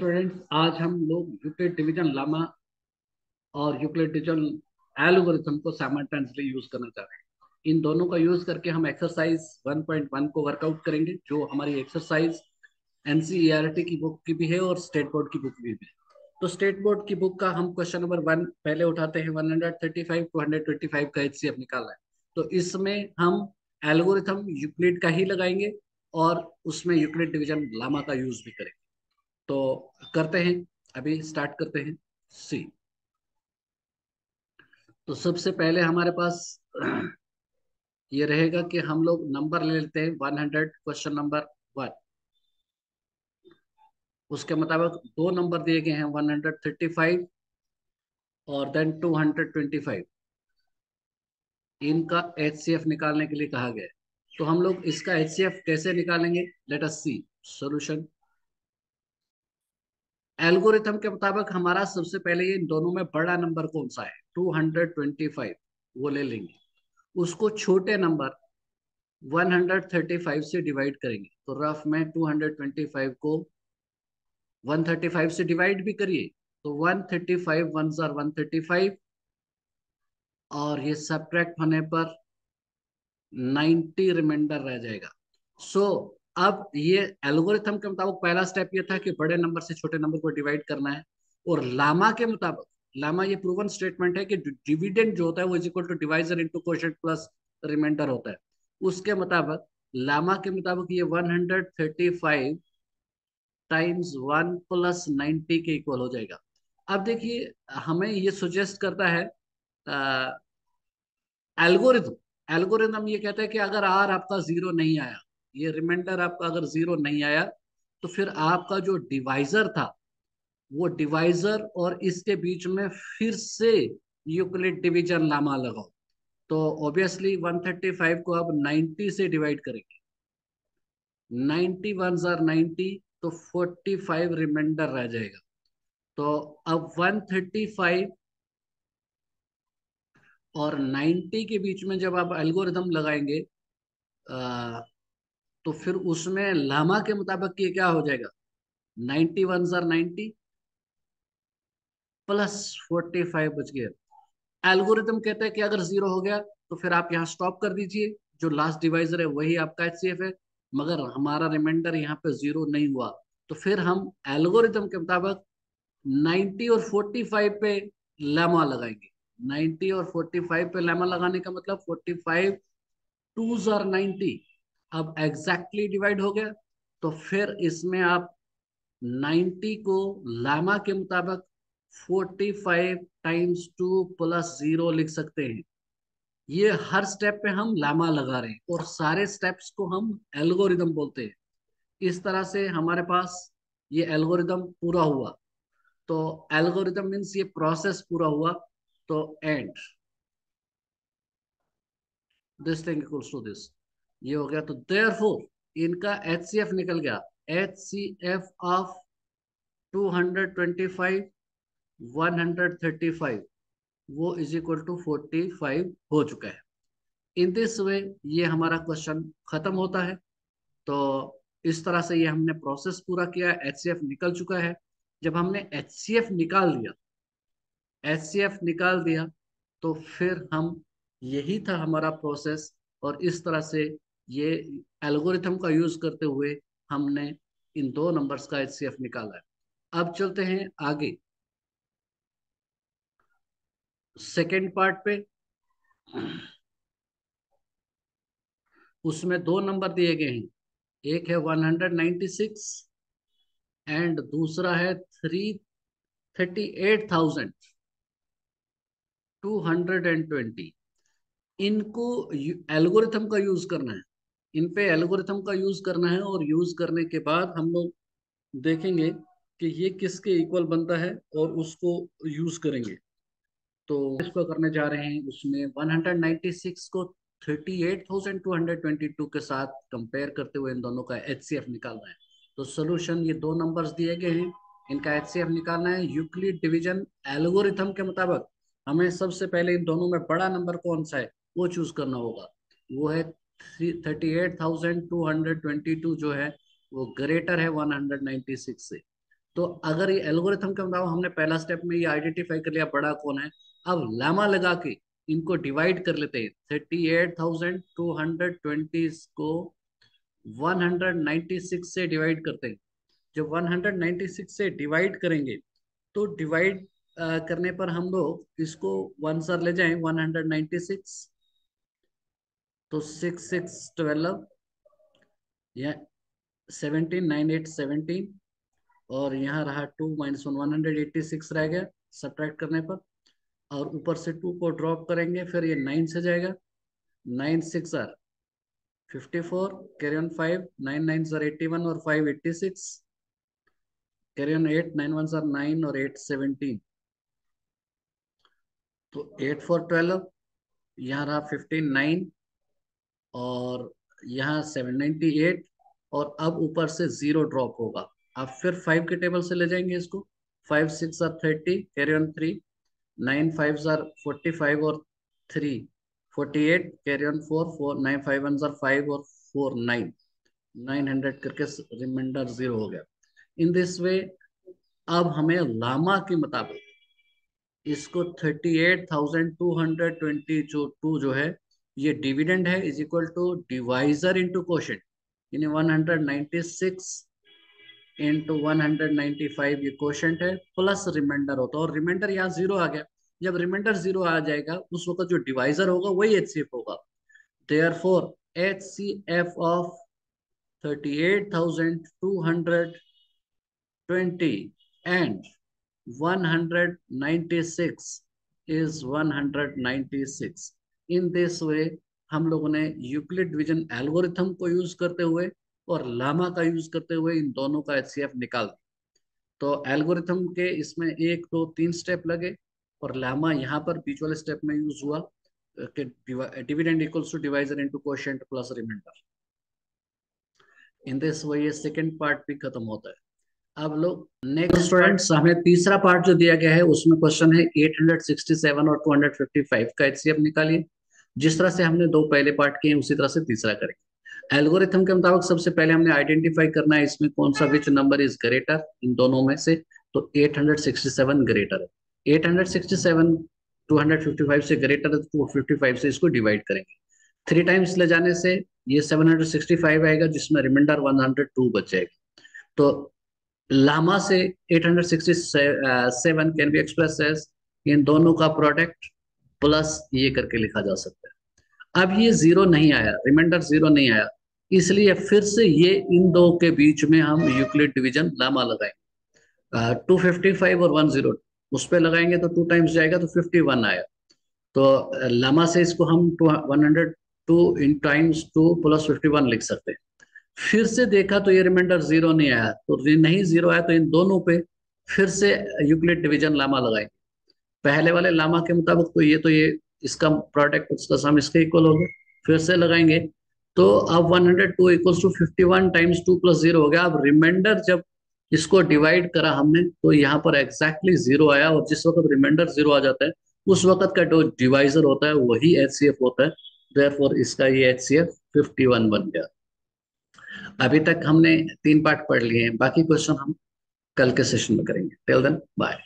Students, आज हम लोग यूक्लिड डिवीजन लामा और यूक्लिड डिवीजन एल्गोरिथम को साइमल्टेनियसली यूज करना चाह रहे हैं। इन दोनों का यूज करके हम एक्सरसाइज 1.1 को वर्कआउट करेंगे, जो हमारी एक्सरसाइज एनसीईआरटी की बुक की भी है और स्टेट बोर्ड की बुक भी है। तो स्टेट बोर्ड की बुक का हम क्वेश्चन नंबर 1 पहले उठाते हैं। 135 टू 125 का एचसीएफ निकालना है। तो इसमें हम एल्गोरिथम यूक्लिड का ही लगाएंगे और उसमें यूक्लिड डिवीजन लामा का यूज भी करेंगे। तो करते हैं, अभी स्टार्ट करते हैं। सी, तो सबसे पहले हमारे पास ये रहेगा कि हम लोग नंबर ले लेते हैं 100, क्वेश्चन नंबर 1। उसके मुताबिक दो नंबर दिए गए हैं, 135 और देन 225। इनका एचसीएफ निकालने के लिए कहा गया है। तो हम लोग इसका एचसीएफ कैसे निकालेंगे, लेट अस सी सॉल्यूशन। एल्गोरिथम के मुताबिक हमारा सबसे पहले ये इन दोनों में बड़ा नंबर कौन सा है, 225, वो ले लेंगे। उसको छोटे नंबर 135 से डिवाइड करेंगे। तो रफ में 225 को 135 से डिवाइड भी करिए तो 135 वन जार 135, और ये सब्ट्रैक्ट होने पर 90 रिमाइंडर रह जाएगा। सो अब ये एल्गोरिथम के मुताबिक पहला स्टेप ये था कि बड़े नंबर से छोटे नंबर को डिवाइड करना है। और लामा के मुताबिक, लामा ये प्रूवन स्टेटमेंट है कि डिविडेंड जो होता है वो is equal to divisor into quotient plus remainder होता है। उसके मुताबिक, लामा के मुताबिक ये 135 टाइम्स 1 + 90 के इक्वल हो जाएगा। अब देखिए, हमें ये सुजेस्ट करता है एल्गोरिथम। एल्गोरिथम ये कहता है कि अगर आर आपका जीरो नहीं आया, ये रिमाइंडर आपका अगर जीरो नहीं आया, तो फिर आपका जो डिवाइजर था वो डिवाइजर और इसके बीच में फिर से यूक्लिड डिवीजन लामा लगाओ। तो ऑब्वियसली 135 को अब 90 से डिवाइड करेंगे। 90 वन जार 90, तो 45 रिमाइंडर रह जाएगा। तो अब 135 और 90 के बीच में जब आप एल्गोरिथम लगाएंगे, तो फिर उसमें लामा के मुताबिक ये क्या हो जाएगा, 90 वन जार 90 प्लस 45 बच गया। एल्गोरिथम कहता है कि अगर जीरो हो गया तो फिर आप यहाँ स्टॉप कर दीजिए, जो लास्ट डिवाइजर है वही आपका एचसीएफ है। मगर हमारा रिमाइंडर यहाँ पे जीरो नहीं हुआ, तो फिर हम एल्गोरिथम के मुताबिक 90 और 45 पे लेमा लगाएंगे। 90 और 45 पे लेमा लगाने का मतलब 45 टू जार 90। अब एग्जैक्टली डिवाइड हो गया, तो फिर इसमें आप 90 को लामा के मुताबिक 45 टाइम्स 2 + 0 लिख सकते हैं। ये हर स्टेप पे हम लामा लगा रहे हैं और सारे स्टेप्स को हम एल्गोरिदम बोलते हैं। इस तरह से हमारे पास ये एल्गोरिदम पूरा हुआ। तो एल्गोरिदम मीन्स ये प्रोसेस पूरा हुआ। तो and this thing equals to this, ये हो गया। तो देयरफॉर इनका एचसीएफ निकल गया। एचसीएफ ऑफ 225 135, वो इज इक्वल टू 45 हो चुका है। इन दिस वे ये हमारा क्वेश्चन खत्म होता है। तो इस तरह से ये हमने प्रोसेस पूरा किया, एचसीएफ निकल चुका है। जब हमने एचसीएफ निकाल दिया, एचसीएफ निकाल दिया, तो फिर हम, यही था हमारा प्रोसेस। और इस तरह से ये एल्गोरिथम का यूज करते हुए हमने इन दो नंबर्स का एचसीएफ निकाला है। अब चलते हैं आगे सेकेंड पार्ट पे। उसमें दो नंबर दिए गए हैं, एक है 196 एंड दूसरा है 338,220। इनको एल्गोरिथम का यूज करना है, इन पे एल्गोरिथम का यूज करना है। और यूज करने के बाद हम लोग देखेंगे कि ये किसके इक्वल बनता है और उसको यूज करेंगे। तो इसको करने जा रहे हैं। उसमें 196 को 38,222 के साथ कंपेयर करते हुए इन दोनों का एचसीएफ निकालना है। तो सोल्यूशन, ये दो नंबर्स दिए गए हैं, इनका एचसीएफ निकालना है यूक्लिड डिवीजन एल्गोरिथम के मुताबिक। हमें सबसे पहले इन दोनों में बड़ा नंबर कौन सा है वो चूज करना होगा। वो है 38,222, जो है वो ग्रेटर है 196 से। तो अगर ये एल्गोरिथम का बताओ, हमने पहला स्टेप में ये आइडेंटिफाई कर लिया बड़ा कौन है। अब लामा लगा के इनको डिवाइड कर लेते हैं। 38,220 को 196 से डिवाइड करते हैं। जब 196 से डिवाइड करेंगे तो डिवाइड करने पर हम लोग इसको वन सर ले जाएं 196, तो 6 6 12 या 17 9 8 17, और यहाँ रहा 2 - 1 186 रह गया सब्ट्रैक्ट करने पर। और ऊपर से 2 को ड्रॉप करेंगे, फिर ये 9 से जाएगा। 9 6 आर 54, कैरी ऑन 5, 9 9 सर 81 और 5 86, कैरी ऑन 8, 9 1 सर 9 और 8 17। तो 8 4 12, यहाँ रहा 59 और यहाँ 798, और अब ऊपर से 0 ड्रॉप होगा। अब फिर 5 के टेबल से ले जाएंगे इसको। 5 6 आर 30, कैरी ऑन 3, 9 5 आर 45 और 3 48, कैरी ऑन 4 4 9 5 1 आर 5 और 4 9 900 करके रिमाइंडर 0 हो गया। इन दिस वे अब हमें लामा के मुताबिक इसको 38,220 जो है ये डिविडेंड है, is equal to divisor into quotient, यानी 196 इंटू 195 ये क्वोशेंट है, प्लस रिमाइंडर होता है। और रिमाइंडर यहाँ 0 आ गया। जब रिमाइंडर 0 आ जाएगा उस वक्त जो डिवाइजर होगा वही एचसीएफ होगा। Therefore HCF of 38,220 and 196 is 196। In this वे हम लोगों ने यूक्लिड डिवीजन एल्गोरिथम को यूज करते हुए और लामा का यूज करते हुए इन दोनों का एचसीएफ निकाल दिया। तो एल्गोरिथम के इसमें 1 2 3 स्टेप लगे, और लामा यहाँ पर बीच वाले स्टेप में यूज हुआ कि dividend equals to divisor into quotient plus remainder. In this way ये सेकंड पार्ट भी खत्म होता है। अब लोग नेक्स्ट स्टूडेंट्स, हमें तीसरा पार्ट जो दिया गया है उसमें क्वेश्चन है 867 और 255 का एचसीएफ निकालिए। जिस तरह से हमने दो पहले पार्ट किए उसी तरह से तीसरा करेंगे। एल्गोरिथम के मुताबिक सबसे पहले हमने आइडेंटिफाई करना है इसमें कौन सा विच नंबर इज ग्रेटर इन दोनों में से। तो 867 ग्रेटर है। 867 255 से ग्रेटर है, तो 255 से इसको डिवाइड करेंगे। 3 टाइम्स ले जाने से ये 765 आएगा, जिसमें रिमाइंडर 102 बच जाएगा। तो लामा से 867 कैन बी एक्सप्रेस एज इन दोनों का प्रोडक्ट प्लस ये करके लिखा जा सकता है। अब ये 0 नहीं आया, रिमाइंडर 0 नहीं आया, इसलिए फिर से ये इन दो के बीच में हम यूक्लिड डिवीजन लामा लगाएंगे। 255 और 10 उस पर लगाएंगे तो 2 टाइम्स जाएगा तो 51 आया। तो लामा से इसको हम 102 इन टाइम्स 2 प्लस 51 लिख सकते हैं। फिर से देखा तो ये रिमाइंडर 0 नहीं आया, तो नहीं 0 आया तो इन दोनों पे फिर से यूक्लिड डिवीजन लामा लगाएंगे। पहले वाले लामा के मुताबिक तो ये इसका प्रोडक्ट उसका सम इसके इक्वल हो गया। फिर से लगाएंगे तो अब 102 इक्वल्स टू 51 टाइम्स 2 प्लस 0 हो गया। अब रिमाइंडर जब इसको डिवाइड करा हमने तो यहाँ पर एग्जैक्टली 0 आया, और जिस वक्त रिमाइंडर 0 आ जाता है उस वक्त का जो डिवाइजर होता है वही एचसीएफ होता है। देयरफॉर इसका ये एचसीएफ 51 बन गया। अभी तक हमने 3 पार्ट पढ़ लिए हैं, बाकी क्वेश्चन हम कल के सेशन में करेंगे। Till then bye.